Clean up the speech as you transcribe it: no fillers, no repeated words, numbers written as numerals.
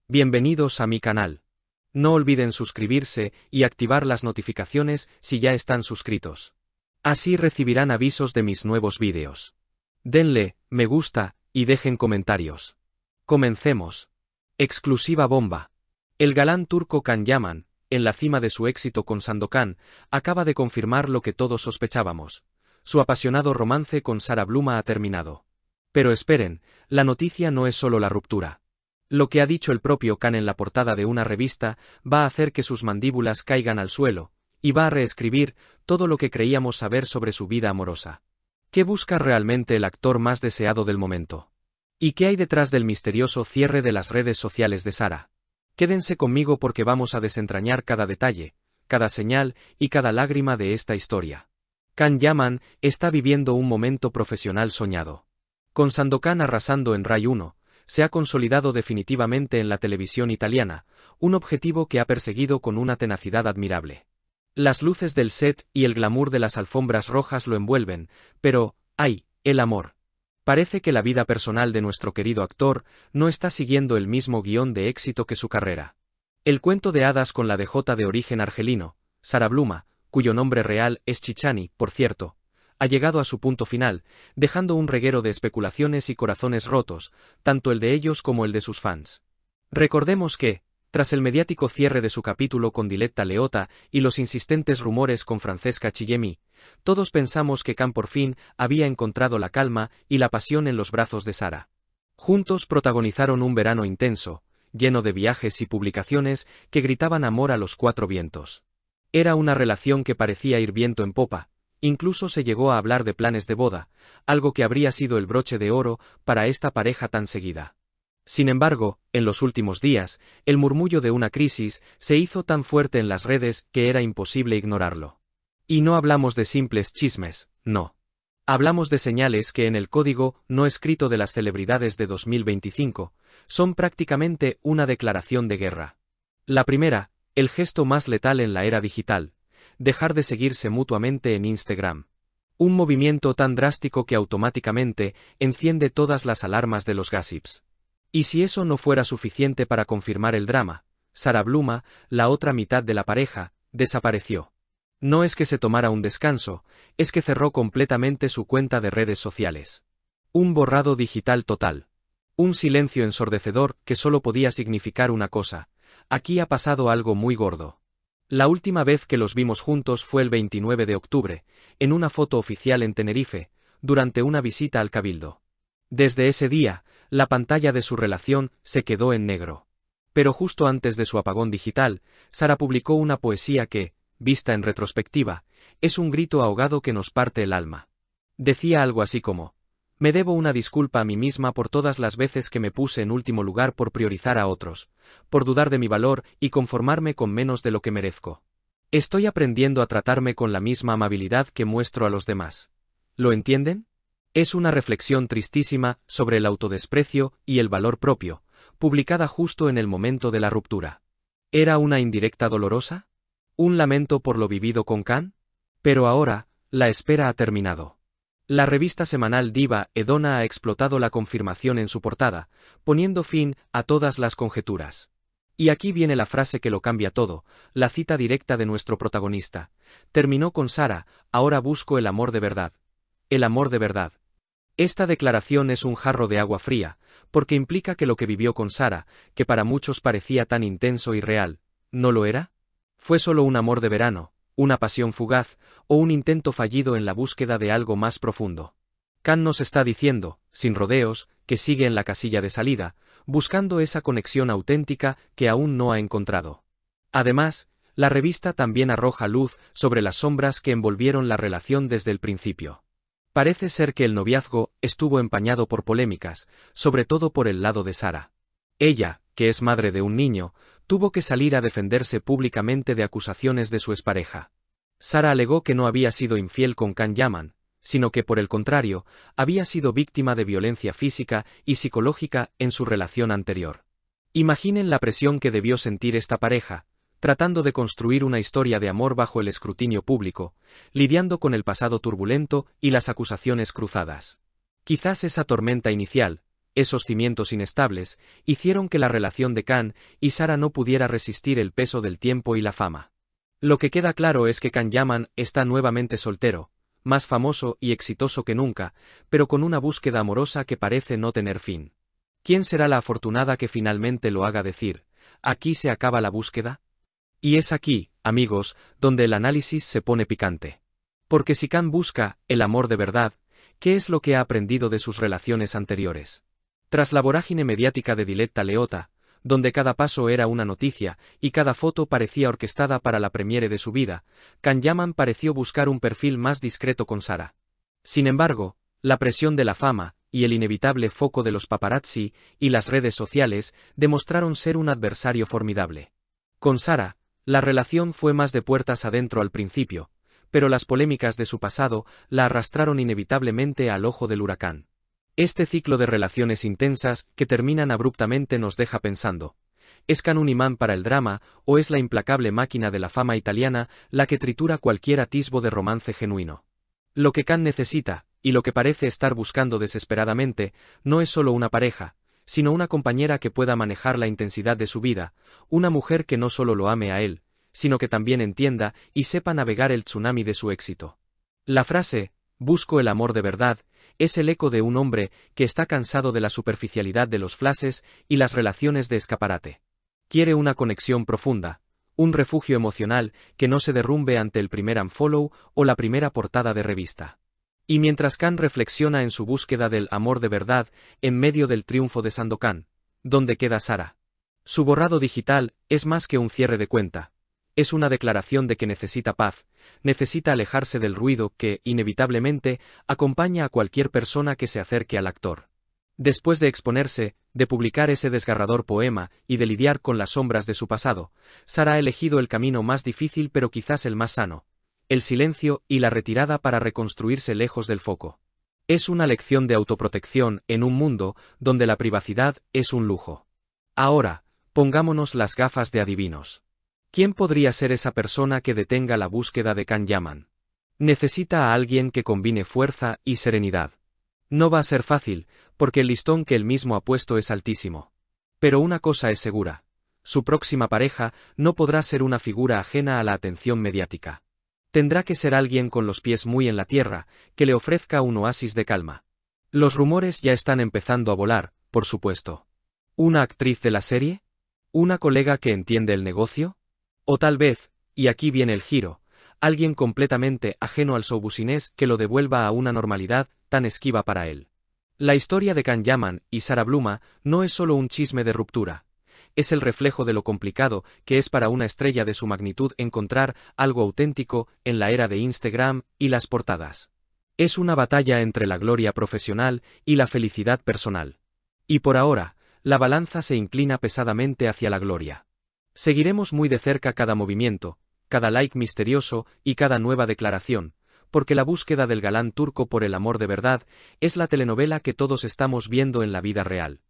Bienvenidos a mi canal. No olviden suscribirse y activar las notificaciones si ya están suscritos. Así recibirán avisos de mis nuevos vídeos. Denle me gusta y dejen comentarios. Comencemos. Exclusiva bomba. El galán turco Can Yaman, en la cima de su éxito con Sandokan, acaba de confirmar lo que todos sospechábamos. Su apasionado romance con Sara Bluma ha terminado. Pero esperen, la noticia no es solo la ruptura. Lo que ha dicho el propio Can en la portada de una revista va a hacer que sus mandíbulas caigan al suelo, y va a reescribir todo lo que creíamos saber sobre su vida amorosa. ¿Qué busca realmente el actor más deseado del momento? ¿Y qué hay detrás del misterioso cierre de las redes sociales de Sara? Quédense conmigo porque vamos a desentrañar cada detalle, cada señal y cada lágrima de esta historia. Can Yaman está viviendo un momento profesional soñado. Con Sandokan arrasando en Rai 1, se ha consolidado definitivamente en la televisión italiana, un objetivo que ha perseguido con una tenacidad admirable. Las luces del set y el glamour de las alfombras rojas lo envuelven, pero, ¡ay!, el amor. Parece que la vida personal de nuestro querido actor no está siguiendo el mismo guión de éxito que su carrera. El cuento de hadas con la DJ de origen argelino, Sara Bluma, cuyo nombre real es Chichani, por cierto, ha llegado a su punto final, dejando un reguero de especulaciones y corazones rotos, tanto el de ellos como el de sus fans. Recordemos que, tras el mediático cierre de su capítulo con Diletta Leotta y los insistentes rumores con Francesca Chillemi, todos pensamos que Can por fin había encontrado la calma y la pasión en los brazos de Sara. Juntos protagonizaron un verano intenso, lleno de viajes y publicaciones que gritaban amor a los cuatro vientos. Era una relación que parecía ir viento en popa. Incluso se llegó a hablar de planes de boda, algo que habría sido el broche de oro para esta pareja tan seguida. Sin embargo, en los últimos días, el murmullo de una crisis se hizo tan fuerte en las redes que era imposible ignorarlo. Y no hablamos de simples chismes, no. Hablamos de señales que en el código no escrito de las celebridades de 2025, son prácticamente una declaración de guerra. La primera, el gesto más letal en la era digital. Dejar de seguirse mutuamente en Instagram. Un movimiento tan drástico que automáticamente enciende todas las alarmas de los gossips. Y si eso no fuera suficiente para confirmar el drama, Sara Bluma, la otra mitad de la pareja, desapareció. No es que se tomara un descanso, es que cerró completamente su cuenta de redes sociales. Un borrado digital total. Un silencio ensordecedor que solo podía significar una cosa: aquí ha pasado algo muy gordo. La última vez que los vimos juntos fue el 29 de octubre, en una foto oficial en Tenerife, durante una visita al Cabildo. Desde ese día, la pantalla de su relación se quedó en negro. Pero justo antes de su apagón digital, Sara publicó una poesía que, vista en retrospectiva, es un grito ahogado que nos parte el alma. Decía algo así como: me debo una disculpa a mí misma por todas las veces que me puse en último lugar por priorizar a otros, por dudar de mi valor y conformarme con menos de lo que merezco. Estoy aprendiendo a tratarme con la misma amabilidad que muestro a los demás. ¿Lo entienden? Es una reflexión tristísima sobre el autodesprecio y el valor propio, publicada justo en el momento de la ruptura. ¿Era una indirecta dolorosa? ¿Un lamento por lo vivido con Can? Pero ahora, la espera ha terminado. La revista semanal Diva e Donna ha explotado la confirmación en su portada, poniendo fin a todas las conjeturas. Y aquí viene la frase que lo cambia todo, la cita directa de nuestro protagonista. Terminó con Sara, ahora busco el amor de verdad. El amor de verdad. Esta declaración es un jarro de agua fría, porque implica que lo que vivió con Sara, que para muchos parecía tan intenso y real, ¿no lo era? Fue solo un amor de verano, una pasión fugaz, o un intento fallido en la búsqueda de algo más profundo. Can nos está diciendo, sin rodeos, que sigue en la casilla de salida, buscando esa conexión auténtica que aún no ha encontrado. Además, la revista también arroja luz sobre las sombras que envolvieron la relación desde el principio. Parece ser que el noviazgo estuvo empañado por polémicas, sobre todo por el lado de Sara. Ella, que es madre de un niño, tuvo que salir a defenderse públicamente de acusaciones de su expareja. Sara alegó que no había sido infiel con Can Yaman, sino que por el contrario, había sido víctima de violencia física y psicológica en su relación anterior. Imaginen la presión que debió sentir esta pareja, tratando de construir una historia de amor bajo el escrutinio público, lidiando con el pasado turbulento y las acusaciones cruzadas. Quizás esa tormenta inicial, esos cimientos inestables, hicieron que la relación de Can y Sara no pudiera resistir el peso del tiempo y la fama. Lo que queda claro es que Can Yaman está nuevamente soltero, más famoso y exitoso que nunca, pero con una búsqueda amorosa que parece no tener fin. ¿Quién será la afortunada que finalmente lo haga decir, aquí se acaba la búsqueda? Y es aquí, amigos, donde el análisis se pone picante. Porque si Can busca el amor de verdad, ¿qué es lo que ha aprendido de sus relaciones anteriores? Tras la vorágine mediática de Diletta Leotta, donde cada paso era una noticia y cada foto parecía orquestada para la premiere de su vida, Can Yaman pareció buscar un perfil más discreto con Sara. Sin embargo, la presión de la fama y el inevitable foco de los paparazzi y las redes sociales demostraron ser un adversario formidable. Con Sara, la relación fue más de puertas adentro al principio, pero las polémicas de su pasado la arrastraron inevitablemente al ojo del huracán. Este ciclo de relaciones intensas que terminan abruptamente nos deja pensando, ¿es Can un imán para el drama o es la implacable máquina de la fama italiana la que tritura cualquier atisbo de romance genuino? Lo que Can necesita, y lo que parece estar buscando desesperadamente, no es solo una pareja, sino una compañera que pueda manejar la intensidad de su vida, una mujer que no solo lo ame a él, sino que también entienda y sepa navegar el tsunami de su éxito. La frase, busco el amor de verdad, es el eco de un hombre que está cansado de la superficialidad de los flashes y las relaciones de escaparate. Quiere una conexión profunda, un refugio emocional que no se derrumbe ante el primer unfollow o la primera portada de revista. Y mientras Can reflexiona en su búsqueda del amor de verdad, en medio del triunfo de Sandokan, ¿dónde queda Sara? Su borrado digital es más que un cierre de cuenta. Es una declaración de que necesita paz, necesita alejarse del ruido que, inevitablemente, acompaña a cualquier persona que se acerque al actor. Después de exponerse, de publicar ese desgarrador poema y de lidiar con las sombras de su pasado, Sara ha elegido el camino más difícil pero quizás el más sano, el silencio y la retirada para reconstruirse lejos del foco. Es una lección de autoprotección en un mundo donde la privacidad es un lujo. Ahora, pongámonos las gafas de adivinos. ¿Quién podría ser esa persona que detenga la búsqueda de Can Yaman? Necesita a alguien que combine fuerza y serenidad. No va a ser fácil, porque el listón que él mismo ha puesto es altísimo. Pero una cosa es segura, su próxima pareja no podrá ser una figura ajena a la atención mediática. Tendrá que ser alguien con los pies muy en la tierra, que le ofrezca un oasis de calma. Los rumores ya están empezando a volar, por supuesto. ¿Una actriz de la serie? ¿Una colega que entiende el negocio? O tal vez, y aquí viene el giro, alguien completamente ajeno al showbusiness que lo devuelva a una normalidad tan esquiva para él. La historia de Can Yaman y Sara Bluma no es solo un chisme de ruptura, es el reflejo de lo complicado que es para una estrella de su magnitud encontrar algo auténtico en la era de Instagram y las portadas. Es una batalla entre la gloria profesional y la felicidad personal. Y por ahora, la balanza se inclina pesadamente hacia la gloria. Seguiremos muy de cerca cada movimiento, cada like misterioso y cada nueva declaración, porque la búsqueda del galán turco por el amor de verdad es la telenovela que todos estamos viendo en la vida real.